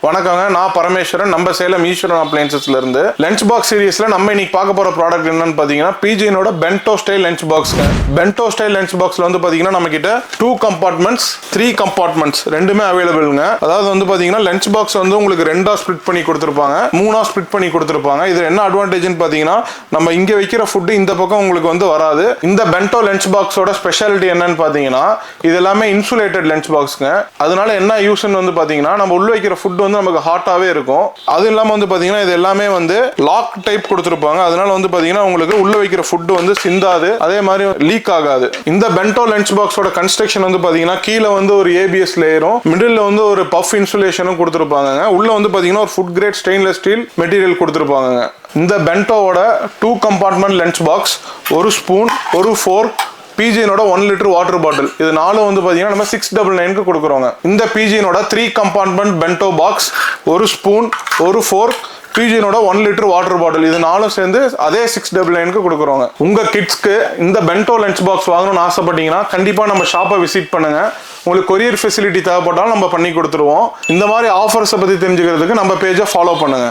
வணக்கங்க, நான் பரமேஸ்வரன். நம்ம சேலம் ஈஸ்வரன் அப்ளையன்சஸ்ல இருந்து லஞ்ச் பாக்ஸ் சீரிஸ்ல நம்ம இன்னைக்கு பார்க்க போற ப்ராடக்ட் என்னன்னு பாத்தீங்கன்னா பிஜினோட bento style lunch box. Bento style lunch பாக்ஸ்ல வந்து பாத்தீங்கன்னா நம்ம கிட்ட 2 கம்பார்ட்மெண்ட்ஸ் 3 கம்பார்ட்மெண்ட்ஸ் ரெண்டுமே அவைலபிள்ங்க. அதாவது வந்து பாத்தீங்கன்னா லஞ்ச் பாக்ஸ் வந்து உங்களுக்கு ரெண்டா ஸ்பிளிட் பண்ணி கொடுத்துருப்பாங்க, 3ஆ ஸ்பிளிட் பண்ணி கொடுத்துருப்பாங்க. இது என்ன அட்வான்டேஜ்னு பாத்தீங்கன்னா நம்ம இங்க வைக்கிற ஃபுட் இந்த பக்கம் உங்களுக்கு வந்து வராது. இந்த பென்டோ லஞ்ச் பாக்ஸோட ஸ்பெஷாலிட்டி என்னன்னு பாத்தீங்கன்னா இது எல்லாமே இன்சுலேட்டட் லஞ்ச் பாக்ஸ்ங்க. அதனால என்ன யூஸ்ன்னு வந்து பாத்தீங்கன்னா நம்ம உள்ள வைக்கிற ஃபுட் வந்து நமக்கு ஹாட்டாவே இருக்கும். அது இல்லாம வந்து பாத்தீங்கன்னா இது எல்லாமே வந்து லாக் டைப் கொடுத்திருப்பாங்க. அதனால வந்து பாத்தீங்கன்னா உங்களுக்கு உள்ள வைக்கிற ஃபுட் வந்து சிந்தாது, அதே மாதிரி லீக் ஆகாது. இந்த பென்டோ லஞ்ச் பாக்ஸோட கன்ஸ்ட்ரக்ஷன் வந்து பாத்தீங்கன்னா கீழே வந்து ஒரு ஏபிஎஸ் லேயரும் மிடில் வந்து ஒரு பஃப் இன்சுலேஷனும் கொடுத்திருப்பாங்க. உள்ள வந்து பாத்தீங்கன்னா ஒரு food grade stainless steel material கொடுத்திருப்பாங்க. இந்த பென்டோவோட 2 கம்பார்ட்மெண்ட் லஞ்ச் பாக்ஸ், ஒரு ஸ்பூன், ஒரு ஃபோர்க், பிஜினோட 1 லிட்டர் வாட்டர் பாட்டில், இது நாலும் வந்து பாத்தீங்கன்னா நம்ம 699 கொடுக்குறோங்க. இந்த பிஜினோட 3 கம்பார்ட்மெண்ட் பென்டோ பாக்ஸ், ஒரு ஸ்பூன், ஒரு ஃபோர்க், பிஜினோட 1 லிட்டர் வாட்டர் பாட்டில், இது நாலும் சேர்ந்து அதே 699 கொடுக்குறோங்க. உங்க கிட்ஸ்க்கு இந்த பென்டோ லஞ்ச் பாக்ஸ் வாங்கணும்னு ஆசைப்பட்டீங்கன்னா கண்டிப்பா நம்ம ஷாப்பை விசிட் பண்ணுங்க. உங்களுக்கு கொரியர் ஃபெசிலிட்டி தேவைப்பட்டாலும் நம்ம பண்ணி கொடுத்துருவோம். இந்த மாதிரி ஆஃபர்ஸை பத்தி தெரிஞ்சுக்கிறதுக்கு நம்ம பேஜை ஃபாலோ பண்ணுங்க.